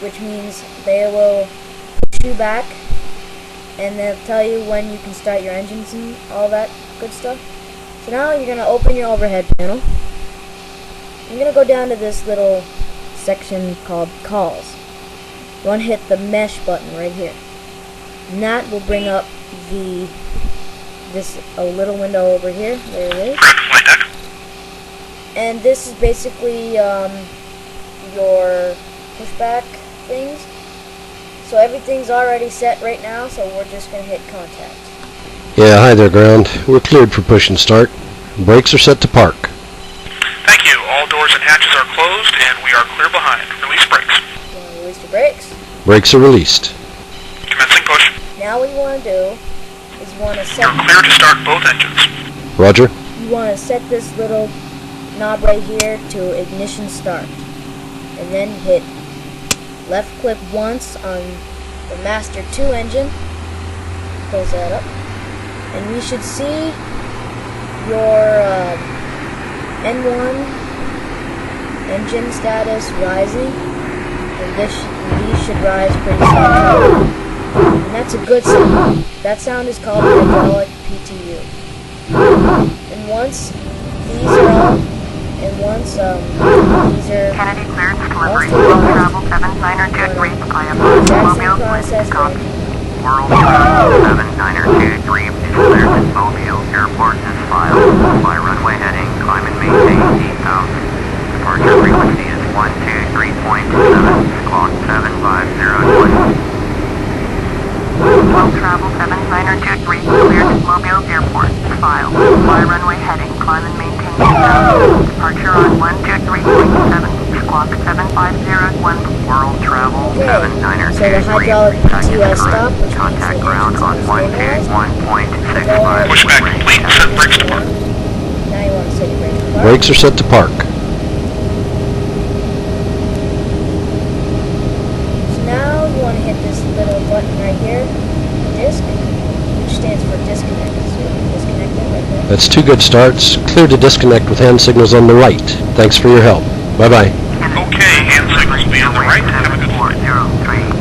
which means they will push you back, and they'll tell you when you can start your engines and all that good stuff. So now you're going to open your overhead panel. You're going to go down to this little section called calls. You want to hit the mesh button right here. And that will bring up a little window over here. There it is. And this is basically your pushback things. So everything's already set right now, so we're just going to hit contact. Yeah, hi there, ground. We're cleared for push and start. Brakes are set to park. Thank you. All doors and hatches are closed, and we are clear behind. Release brakes. You want to release your brakes? Brakes are released. Commencing push. Now what you want to do is you want to set... You're clear to start both engines. Roger. You want to set this little knob right here to ignition start. And then hit left click once on the Master 2 engine. Close that up. And we should see your N1 engine status rising. And these should rise pretty soon. And that's a good sound. That sound is called hydraulic PTU. And once these are all, and once these are Kennedy cleared delivery. World Travel 7923. I am Mobile process right here. World Travel 7923 is cleared at Mobile. Airport is filed. By runway heading, climb and maintain T-South. Departure frequency is 123.7. Clock 75020. World Travel 7923 cleared at Mobile Airport. Filed. By runway heading, climb and maintain T-South. Departure on 123.7. Squawk 7501. World Travel 7923. So the hydraulic PTU has stopped, which means Contact the ground on engine's stabilized. 1K1.65. Pushback complete. Set brakes to park. Now you want to set your brakes to park. Brakes are set to park. So now you want to hit this little button right here, disc, which stands for disconnect. So you can disconnect it right there. That's 2 good starts. Clear to disconnect with hand signals on the right. Thanks for your help. Bye-bye. Okay, hand signals will be on the right. Have a good one.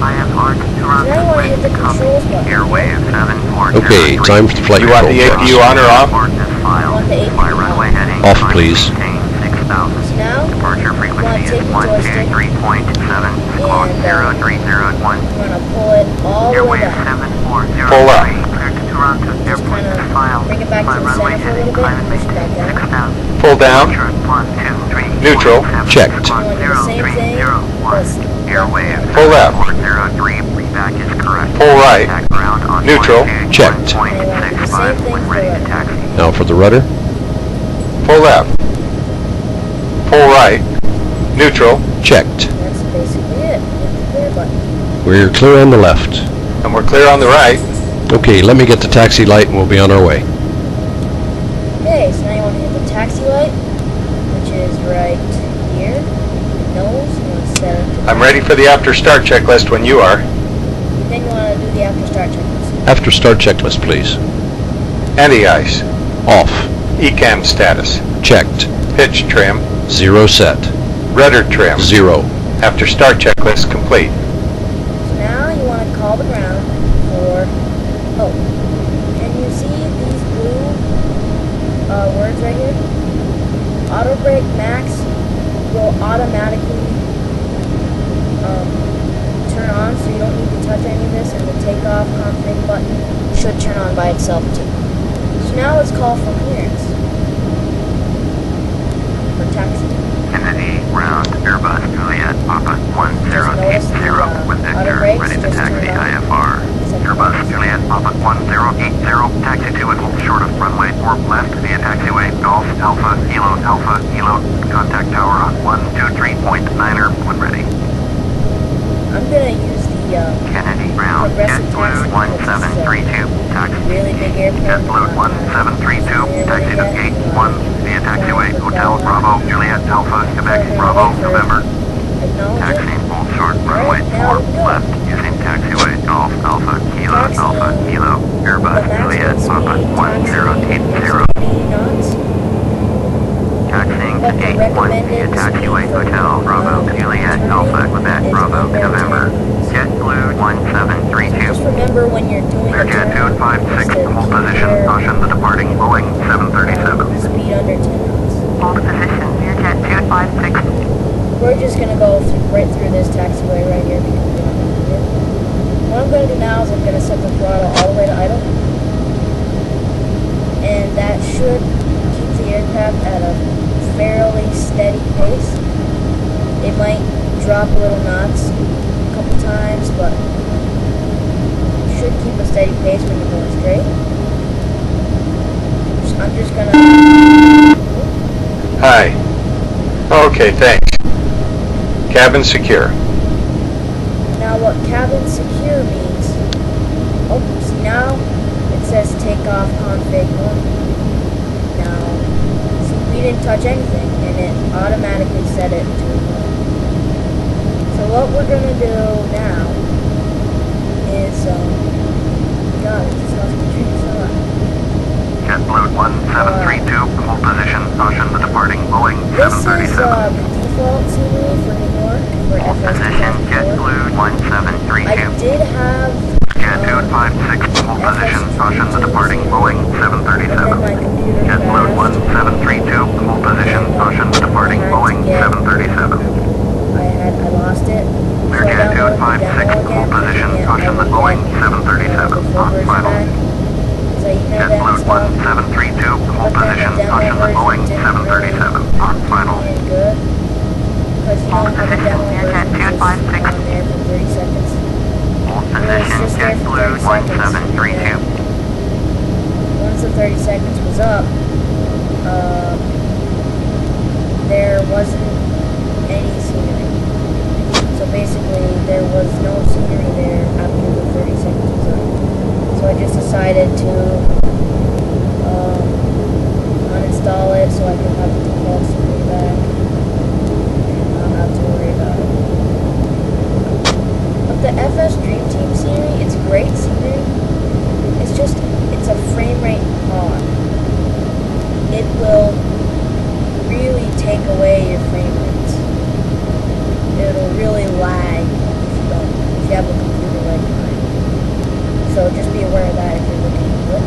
I have hard to So now you want to hit the controls button. Airwave 740. Okay, time for the flight You want control the APU process. on or off? Want the APU By runway heading. Off, please. 6,000. So now Departure you want frequency to take is the joystick 123.7. Clock and 0301. you want to pull it all the way Airwave down. 740. Pull up. Cleared to Toronto. Just Airport kind is of filed. bring it back By to the runway center for a heading. little bit Climb and and push it back maintain down. 6,000. Pull down. Neutral. Checked. You want to do the same thing, but Airwave Pull left. 403. Back is correct. Pull right. Contact ground on Neutral. 1K, Checked. 1.65 when ready to taxi. Now for the rudder. Pull left. Pull right. Neutral. Checked. that's basically it. Hit the clear button. We're clear on the left. And we're clear on the right. Okay, let me get the taxi light and we'll be on our way. Okay, so now you want to hit the taxi light, which is right here. Nose, you want to set it to I'm ready for the after start checklist when you are. Then you want to do the after start checklist. After start checklist, please. Anti-ice. Off. ECAM status. Checked. Pitch trim. 0 set. Rudder trim. 0. After start checklist complete. So now you want to call the ground for, can you see these blue words right here? Auto brake max will automatically turn on, so you don't need to touch any of this, and the takeoff config button should turn on by itself too. So now let's call for clearance for taxi. Kennedy, ground, Airbus, Juliet, Papa 1080 with Victor, ready to taxi IFR. Airbus, Juliet, Papa 1080, taxi to and hold short of runway 4 left via taxiway, Golf, Alpha, Kilo, contact tower on 123.9er when ready. I'm gonna use the Kennedy, ground, Progressive JetBlue taxi. 1732, taxi. really big airplane. JetBlue 1732, taxi to gate 1 via taxiway, Hotel, Bravo, Juliet, Alpha, Quebec, Bravo, November. Acknowledge Taxi, it. hold short, runway 4 left, using taxiway, Golf, Alpha, Kilo, Airbus, Juliet, Papa 1080. Taxiing to gate 1 via taxiway, Hotel, Bravo, Juliet, Alpha, Quebec, Bravo, November. right through this taxiway right here because we don't need it. What I'm going to do now is I'm going to set the throttle all the way to idle. And that should keep the aircraft at a fairly steady pace. It might drop a little knots a couple times, but should keep a steady pace when you're going straight. I'm just gonna... Hi. Okay, thanks. Cabin secure. Now what cabin secure means... Oh, see now it says takeoff config 1. Now, see, we didn't touch anything and it automatically set it to 1. So what we're gonna do now is, God, it just lost my train of thought. JetBlue 1732, hold position, caution the departing Boeing This is 737. the default scenery for New York for Hold FS position, JetBlue 1732. I did have Jet 256, hold position, caution the departing Boeing 737. JetBlue 1732, hold position, caution the departing Boeing 737. I lost it. Jet 256, hold position, caution the Boeing 737. On final. So you know JetBlue 1732, hold position, caution the Boeing 737. On final. Good. Because you don't have a demo version just on there for 30 seconds. Hold position, JetBlue 1732. Once the 30 seconds was up, there wasn't any scenery. So basically, there was no scenery there after the 30 seconds was up. So I just decided to uninstall it so I could have the default scenery back and not have to worry about it. But the FS Dream Team scenery, it's great scenery. It's just, it's a frame rate hog. It will really take away your frame rates. It'll really lag if you have a computer like mine. So just be aware of that if you're looking into it.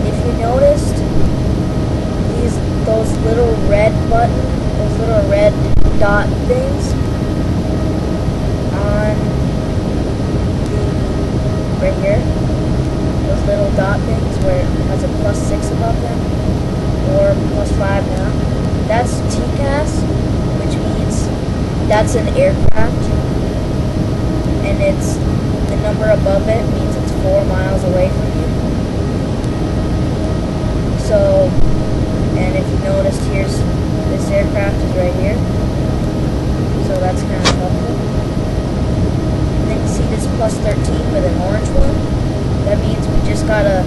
If you noticed, those little red dot things on right here, those little dot things where it has a +6 above them, or +5 now. That's TCAS, which means that's an aircraft, and it's the number above it means it's 4 miles away from you. So, and if you noticed, here's this aircraft is right here, so that's kind of helpful. And then you see this +13 with an orange one. That means we just gotta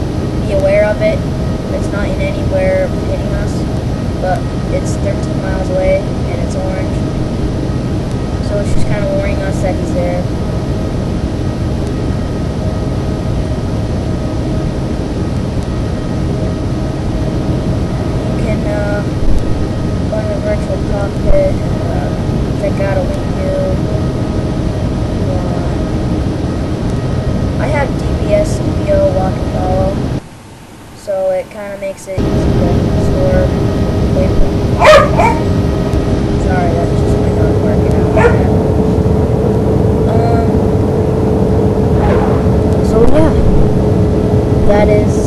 be aware of it. It's not in anywhere hitting us, but it's 13 miles away and it's orange. So it's just kind of warning us that he's there. You can go in the virtual cockpit and check out a wing view. I have DBS CPO walk and follow, so it kind of makes it easy to store waypoints. Sorry, that's just my dog barking out. So yeah, that is